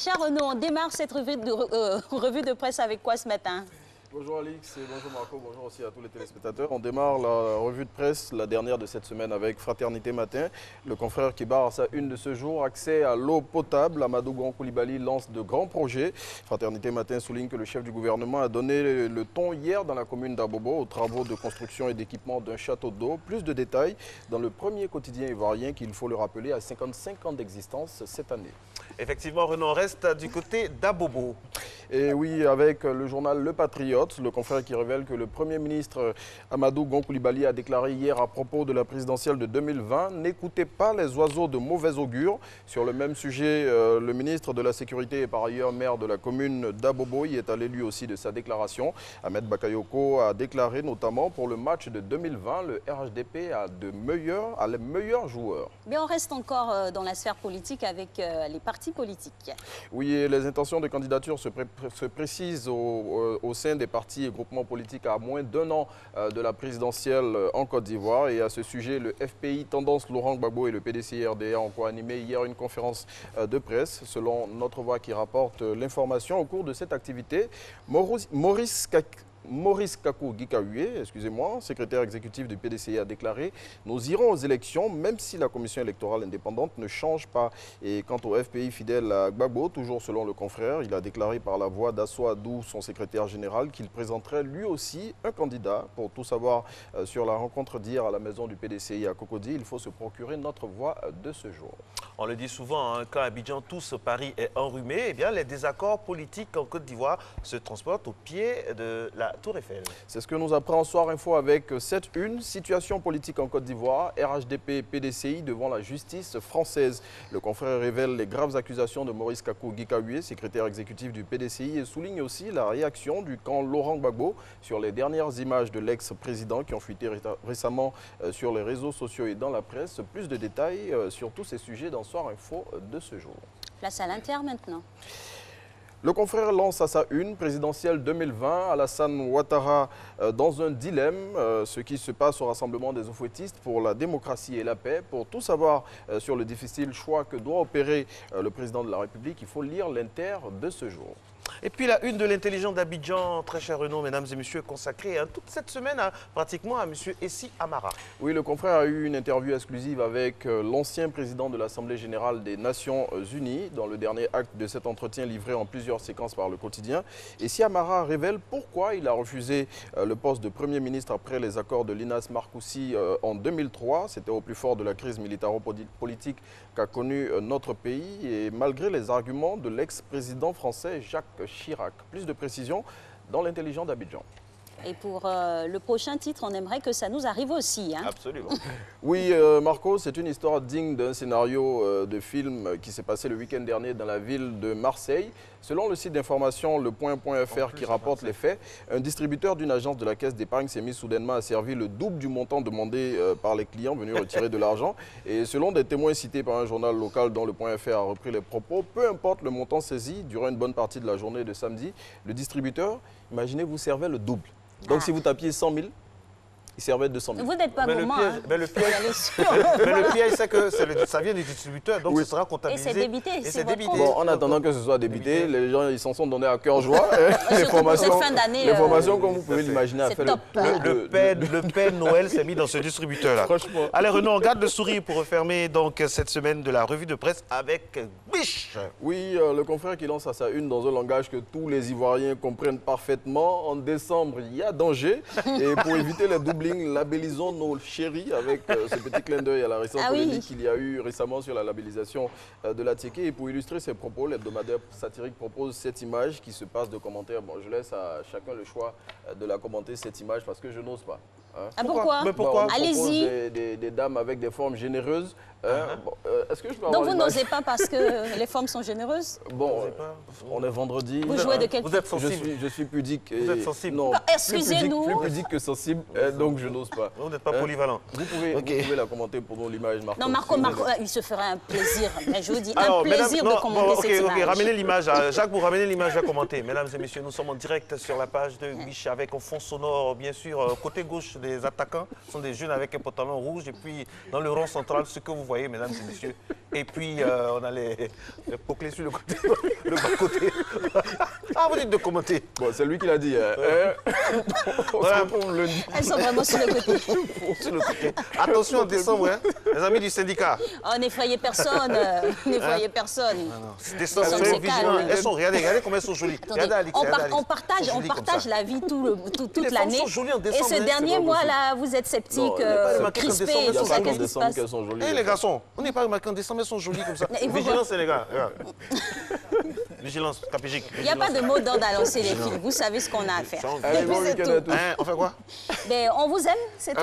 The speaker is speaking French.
Cher Renaud, on démarre cette revue de presse avec quoi ce matin? Bonjour Alix et bonjour Marco, bonjour aussi à tous les téléspectateurs. On démarre la revue de presse, la dernière de cette semaine avec Fraternité Matin. Le confrère qui barre à sa une de ce jour, accès à l'eau potable. Amadou Gon Coulibaly lance de grands projets. Fraternité Matin souligne que le chef du gouvernement a donné le ton hier dans la commune d'Abobo aux travaux de construction et d'équipement d'un château d'eau. Plus de détails dans le premier quotidien ivoirien qu'il faut le rappeler à 55 ans d'existence cette année. Effectivement, Renaud, on reste du côté d'Abobo. Et oui, avec le journal Le Patriote, le confrère qui révèle que le Premier ministre Amadou Gon Coulibaly a déclaré hier à propos de la présidentielle de 2020 « N'écoutez pas les oiseaux de mauvais augure ». Sur le même sujet, le ministre de la Sécurité et par ailleurs maire de la commune d'Abobo y est allé lui aussi de sa déclaration. Ahmed Bakayoko a déclaré notamment pour le match de 2020, le RHDP a les meilleurs joueurs. Mais on reste encore dans la sphère politique avec les partis politiques. Oui, et les intentions de candidature se précisent au sein des partis et groupements politiques à moins d'un an de la présidentielle en Côte d'Ivoire. Et à ce sujet, le FPI Tendance Laurent Gbagbo et le PDCI-RDA ont co-animé hier une conférence de presse. Selon Notre Voix qui rapporte l'information, au cours de cette activité, Maurice Kakou Gikaoué, secrétaire exécutif du PDCI, a déclaré « Nous irons aux élections, même si la commission électorale indépendante ne change pas ». Et quant au FPI fidèle à Gbagbo, toujours selon le confrère, il a déclaré par la voix d'Asso Adou, son secrétaire général, qu'il présenterait lui aussi un candidat. Pour tout savoir sur la rencontre d'hier à la maison du PDCI à Cocody, il faut se procurer notre voix de ce jour. On le dit souvent, hein, quand à Abidjan, tout ce Paris est enrhumé, eh bien, les désaccords politiques en Côte d'Ivoire se transportent au pied de la Tour Eiffel. C'est ce que nous apprend Soir Info avec cette une. Situation politique en Côte d'Ivoire, RHDP, PDCI devant la justice française. Le confrère révèle les graves accusations de Maurice Kakou Gikaoué, secrétaire exécutif du PDCI, et souligne aussi la réaction du camp Laurent Gbagbo sur les dernières images de l'ex-président qui ont fuité récemment sur les réseaux sociaux et dans la presse. Plus de détails sur tous ces sujets dans Soir Info de ce jour. Place à l'Inter maintenant. Le confrère lance à sa une présidentielle 2020 Alassane Ouattara dans un dilemme, ce qui se passe au Rassemblement des Oufouettistes pour la démocratie et la paix. Pour tout savoir sur le difficile choix que doit opérer le président de la République, il faut lire l'Inter de ce jour. Et puis la une de l'intelligence d'Abidjan, très cher Renaud, mesdames et messieurs, consacrée toute cette semaine pratiquement à M. Essi Amara. Oui, le confrère a eu une interview exclusive avec l'ancien président de l'Assemblée générale des Nations Unies, dans le dernier acte de cet entretien livré en plusieurs séquences par le quotidien. Essi Amara révèle pourquoi il a refusé le poste de Premier ministre après les accords de Linas Markoussi en 2003. C'était au plus fort de la crise militaro-politique qu'a connue notre pays et malgré les arguments de l'ex-président français Jacques Chirac. Plus de précisions dans l'intelligent d'Abidjan. Et pour le prochain titre, on aimerait que ça nous arrive aussi. Hein. Absolument. Oui, Marco, c'est une histoire digne d'un scénario de film qui s'est passé le week-end dernier dans la ville de Marseille. Selon le site d'information lepoint.fr qui rapporte les faits, un distributeur d'une agence de la caisse d'épargne s'est mis soudainement à servir le double du montant demandé par les clients venus retirer de l'argent. Et selon des témoins cités par un journal local dont le.fr a repris les propos, peu importe le montant saisi, durant une bonne partie de la journée de samedi, le distributeur, imaginez, vous servait le double. Donc si vous tapiez 100 000, il servait 200 000. Vous n'êtes pas gourmand. Mais le piège, c'est que ça vient du distributeur, donc oui. Ce sera comptabilisé. Et c'est débité. C'est débité. Bon, en attendant que ce soit débité, les gens ils s'en sont donnés à cœur joie. L'information, comme vous pouvez l'imaginer, a fait le Père Noël s'est mis dans ce distributeur-là. Franchement. Allez Renaud, on garde le sourire pour refermer donc cette semaine de la revue de presse avec Biche. Oui, le confrère qui lance à sa une dans un langage que tous les Ivoiriens comprennent parfaitement. En décembre, il y a danger. Et pour éviter les doublings, labellisons nos chéris avec ce petit clin d'œil à la récente polémique qu'il y a eu récemment sur la labellisation de la Tieke. Et pour illustrer ses propos, l'hebdomadaire satirique propose cette image qui se passe de commentaires. Bon, je laisse à chacun le choix de la commenter, cette image, parce que je n'ose pas. Hein. Ah, pourquoi? Mais pourquoi? Allez-y. Des dames avec des formes généreuses. Bon, est-ce que je peux avoir Donc vous l'image? n'osez pas parce que les formes sont généreuses? Bon, on est vendredi. Vous jouez de quel Vous êtes sensible. Je suis pudique. Vous êtes sensible. Non, excusez-nous. plus pudique que sensible, donc je n'ose pas. Vous n'êtes pas polyvalent. Vous pouvez la commenter pour nous, l'image, Marco. Non, Marco, il se ferait un plaisir. Mais je vous dis, Alors, un plaisir de commenter cette image. Ramenez l'image. Jacques, vous ramenez l'image à commenter. Mesdames et messieurs, nous sommes en direct sur la page de Biche avec un fond sonore, bien sûr, côté gauche des attaquants. Ce sont des jeunes avec un pantalon rouge. Et puis, dans le rond central, ce que vous voyez, mesdames et messieurs, Et puis, on a les pots-clés sur le côté, le bas-côté. Ah, vous dites de commenter. Bon, c'est lui qui l'a dit. On se retrouve lundi. Elles sont vraiment sur le côté. Sur le côté. Attention en décembre, hein, les amis du syndicat. Oh, n'effrayez personne. N'effrayez personne. Décembre, Nous sommes soyez calmes. vigilants. Elles sont, regardez comment elles sont jolies. Attendez, Regardez Alix, regardez Alix. on Elles sont jolies comme partage ça. la vie toute Les femmes l'année. sont jolies en Et décembre, ce hein, dernier c'est pas mois-là, vous êtes sceptique, Non, il y a pas de marqué comme crispé, décembre, Il n'y tout a ça, pas qu'en qu'est-ce qui se décembre passe? qu'elles sont jolies. Eh les garçons, on n'est pas remarqué en décembre, elles sont jolies comme ça. Et vous Vigilance les gars. Regarde. Vigilance, capégique. Il n'y a pas de mot d'ordre à lancer les filles. Vous savez ce qu'on a à faire. Allez, Et puis bon c'est week-end tout. à tous. Hein, on fait quoi? Ben, on vous aime, c'est tout.